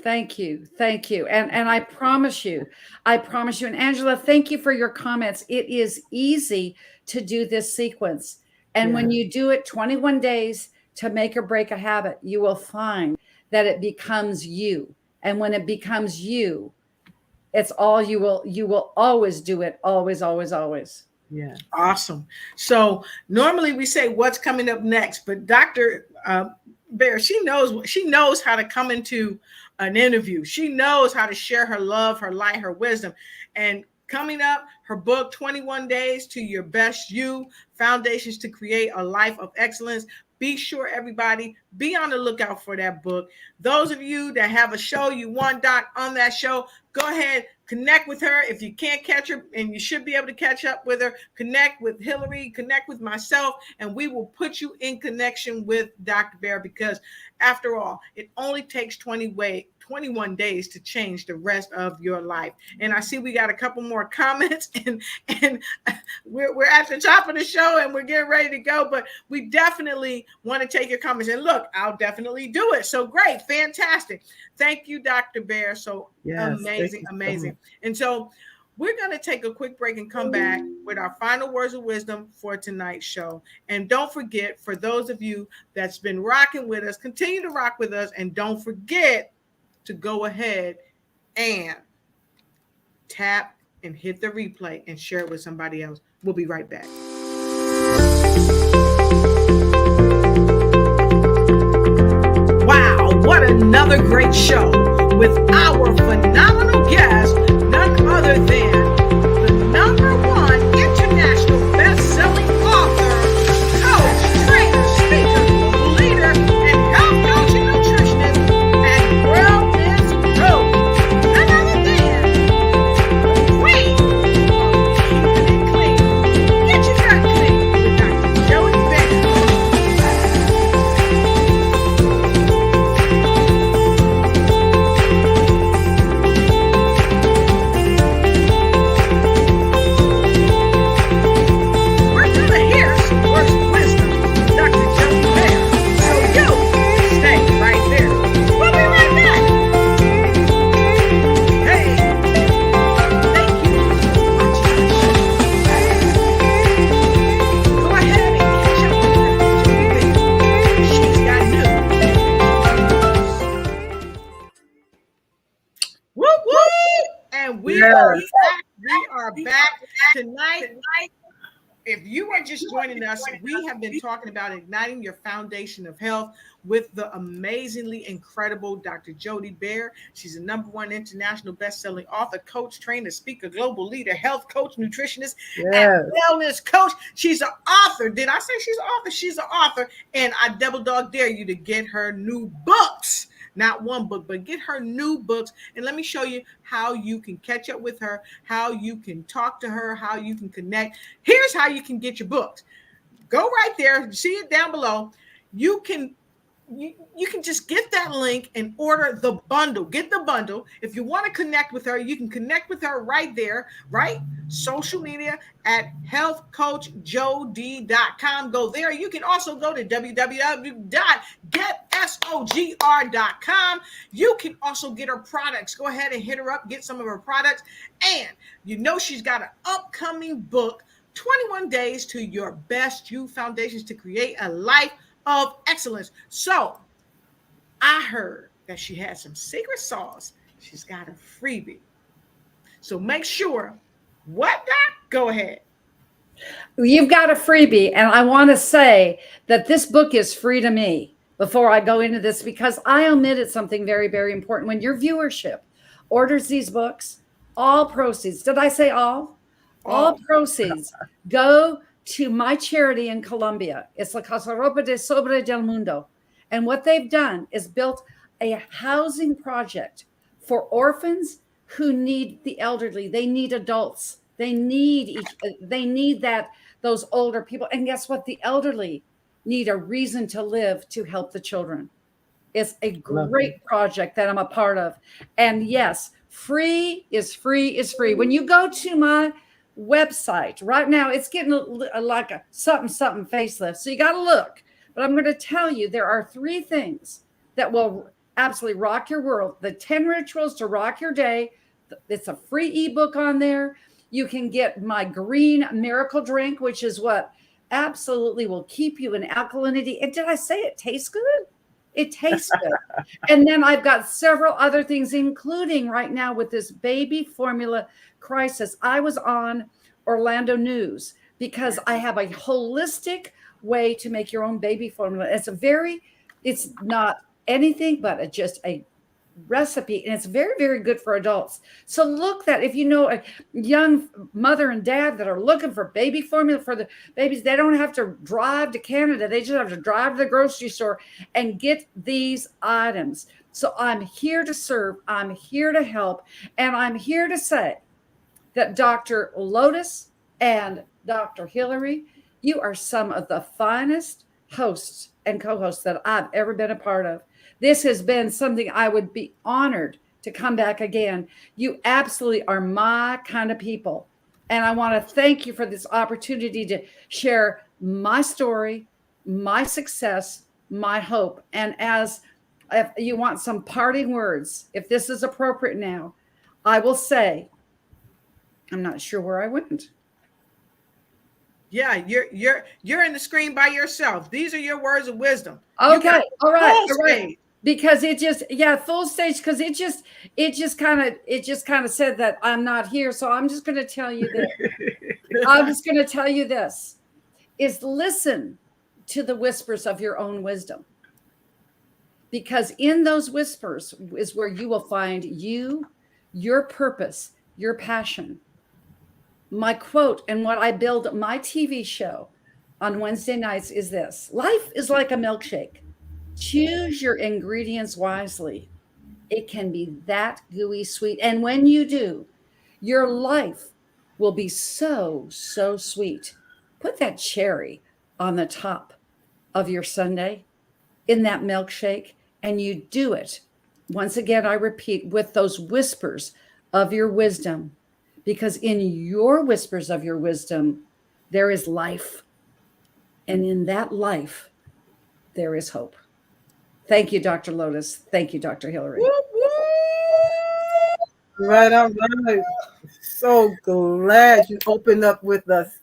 Thank you. Thank you. And I promise you, and Angela, thank you for your comments. It is easy to do this sequence. And when you do it 21 days to make or break a habit, you will find that it becomes you. And when it becomes you, it's all you will always do it. Always, always, always. Yeah. Awesome. So normally we say what's coming up next, but Dr. Baer, she knows how to come into an interview. She knows how to share her love, her light, her wisdom. And coming up, her book, 21 Days to Your Best You, Foundations to Create a Life of Excellence. Be sure, everybody, be on the lookout for that book. Those of you that have a show, you want Doc on that show, go ahead, connect with her. If you can't catch her, and you should be able to catch up with her, connect with Hillary, connect with myself, and we will put you in connection with Dr. Baer, because after all, it only takes 21 days to change the rest of your life. And I see we got a couple more comments, and we're at the top of the show and we're getting ready to go, but we definitely want to take your comments. And look, I'll definitely do it. So great, fantastic. Thank you, Dr. Baer. So amazing. So and so we're going to take a quick break and come back with our final words of wisdom for tonight's show. And don't forget, for those of you that's been rocking with us, continue to rock with us, and don't forget to go ahead and tap and hit the replay and share it with somebody else. We'll be right back. Wow, what another great show with our phenomenal guest, none other than the #1 international best-selling author, coach, trainer, speaker, leader, and health coach and nutritionist, and wellness coach. None other than the queen of keeping it clean. Get your gut clean with Dr. Jody Baer. We're gonna hear some words of wisdom from Dr. Jody Baer. So you stay right there. We'll be right back. Hey, thank you for watching our show. Go ahead and catch up with Dr. Jody Baer. She's got news. Whoop whoop! And we are back. We are back tonight. If you are just joining us, we have been talking about igniting your foundation of health with the amazingly incredible Dr. Jody Baer. She's a #1 international best-selling author, coach, trainer, speaker, global leader, health coach, nutritionist, and wellness coach. She's an author. Did I say she's an author? She's an author. And I double dog dare you to get her new books. Not one book, but get her new books. And let me show you how you can catch up with her, how you can talk to her, how you can connect. Here's how you can get your books. Go right there. See it down below. You can just get that link and order the bundle. Get the bundle. If you want to connect with her, you can connect with her right there, right? Social media at healthcoachjod.com. Go there. You can also go to www.getsogr.com. You can also get her products. Go ahead and hit her up, get some of her products. And she's got an upcoming book, 21 Days to Your Best You, Foundations to Create a Life of Excellence. So I heard, that she has some secret sauce. She's got a freebie. So make sure, what, Doc? Go ahead. You've got a freebie, and I want to say that this book is free to me before I go into this, because I omitted something very, very important. When your viewership orders these books, all proceeds, did I say all? All proceeds go to my charity in Colombia. It's La Casa Ropa de Sobre del Mundo. And what they've done is built a housing project for orphans who need the elderly. They need adults. They need that, those older people. And guess what? The elderly need a reason to live to help the children. It's a great project that I'm a part of. And yes, free is free is free. When you go to my website right now, it's getting like a something facelift. So you got to look. But I'm going to tell you, there are 3 things that will absolutely rock your world. The 10 rituals to rock your day. It's a free ebook on there. You can get my green miracle drink, which is what absolutely will keep you in alkalinity. And did I say it tastes good? It tastes good. And then I've got several other things, including right now with this baby formula crisis. I was on Orlando News because I have a holistic way to make your own baby formula. It's not anything but just a recipe, and it's very, very good for adults. So look, that if you know a young mother and dad that are looking for baby formula for the babies, they don't have to drive to Canada. They just have to drive to the grocery store and get these items. So I'm here to serve. I'm here to help. And I'm here to say that Dr. Lotus and Dr. Hillary, you are some of the finest hosts and co-hosts that I've ever been a part of. This has been something I would be honored to come back again. You absolutely are my kind of people. And I want to thank you for this opportunity to share my story, my success, my hope. And as if you want some parting words, if this is appropriate now, I will say, I'm not sure where I went. Yeah, you're in the screen by yourself. These are your words of wisdom. Okay, all right. Because it just, full stage, because it just kind of said that I'm not here. So I'm just going to tell you this. Is listen to the whispers of your own wisdom. Because in those whispers is where you will find your purpose, your passion. My quote, and what I build my TV show on Wednesday nights is this: life is like a milkshake. Choose your ingredients wisely. It can be that gooey sweet. And when you do, your life will be so, so sweet. Put that cherry on the top of your sundae in that milkshake, and you do it. Once again, I repeat, with those whispers of your wisdom, because in your whispers of your wisdom, there is life. And in that life, there is hope. Thank you, Dr. Lotus. Thank you, Dr. Hillary. Right, all right. So glad you opened up with us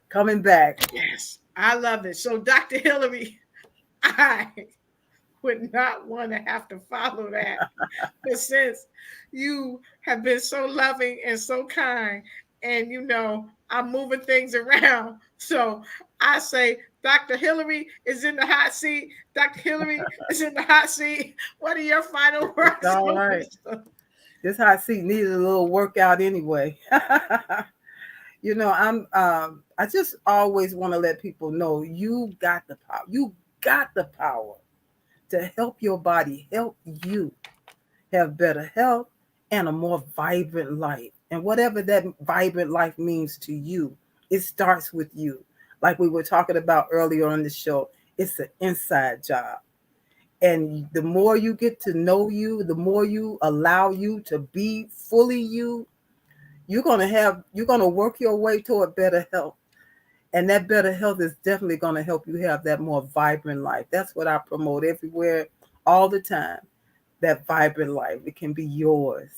coming back. Yes, I love it. So, Dr. Hillary, I would not want to have to follow that. But since you have been so loving and so kind, and I'm moving things around, so I say Dr. Hillary is in the hot seat. Dr. Hillary is in the hot seat. What are your final words? All right. This hot seat needed a little workout anyway. I just always want to let people know you got the power. You got the power to help your body, help you have better health and a more vibrant life. And whatever that vibrant life means to you, it starts with you. Like we were talking about earlier on the show, it's an inside job. And the more you get to know you, the more you allow you to be fully you, you're going to work your way toward better health. And that better health is definitely going to help you have that more vibrant life. That's what I promote everywhere, all the time. That vibrant life. It can be yours,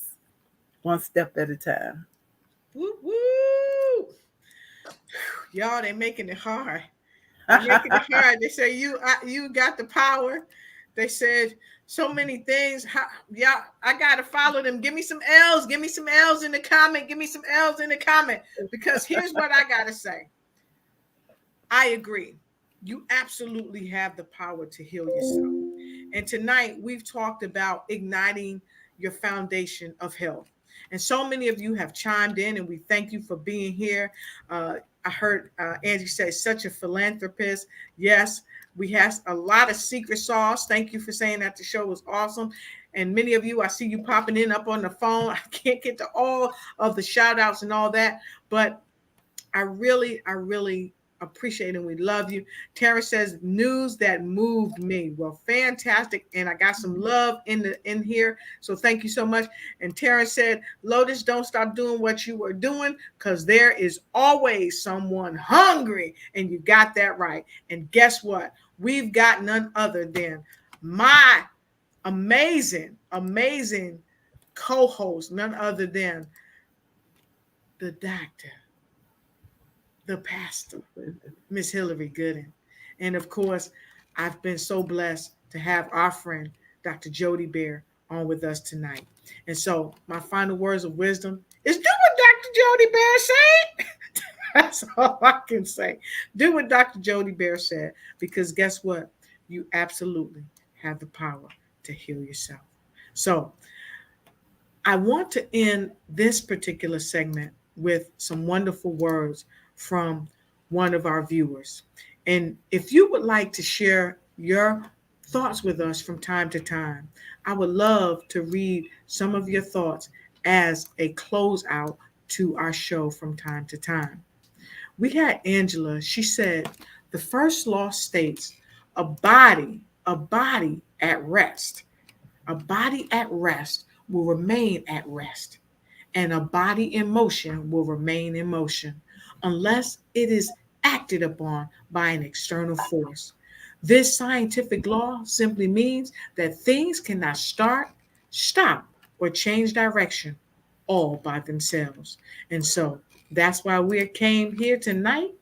one step at a time. Woo, woo. Y'all, they're making it hard. They're making it hard. They say you got the power They said so many things. Yeah, I gotta follow them. Give me some L's. Give me some L's in the comment. Give me some L's in the comment. Because here's what I gotta say. I agree. You absolutely have the power to heal yourself. And tonight we've talked about igniting your foundation of health. And so many of you have chimed in, and we thank you for being here. I heard Angie say, such a philanthropist. Yes, we have a lot of secret sauce. Thank you for saying that the show was awesome. And many of you, I see you popping in up on the phone. I can't get to all of the shout outs and all that, but I really appreciate it, and we love you. Tara says, news that moved me. Well, fantastic. And I got some love in here. So thank you so much. And Tara said, Lotus, don't stop doing what you were doing, because there is always someone hungry. And you got that right. And guess what? We've got none other than my amazing co-host, none other than the doctor, the pastor, Miss Hillary Gooden. And of course, I've been so blessed to have our friend, Dr. Jody Baer, on with us tonight. And so my final words of wisdom is, do what Dr. Jody Baer said. That's all I can say. Do what Dr. Jody Baer said, because guess what? You absolutely have the power to heal yourself. So I want to end this particular segment with some wonderful words from one of our viewers. And if you would like to share your thoughts with us from time to time, I would love to read some of your thoughts as a closeout to our show from time to time. We had Angela. She said, the first law states a body at rest. A body at rest will remain at rest, and a body in motion will remain in motion unless it is acted upon by an external force. This scientific law simply means that things cannot start, stop, or change direction all by themselves. And so that's why we came here tonight.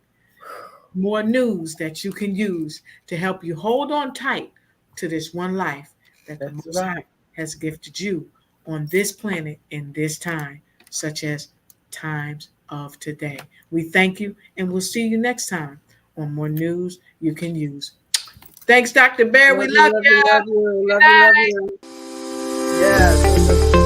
More news that you can use to help you hold on tight to this one life that the Most High has gifted you on this planet in this time, such as times of today. We thank you, and we'll see you next time on more news you can use. Thanks, Dr. Baer. We love you. Love you. Yes.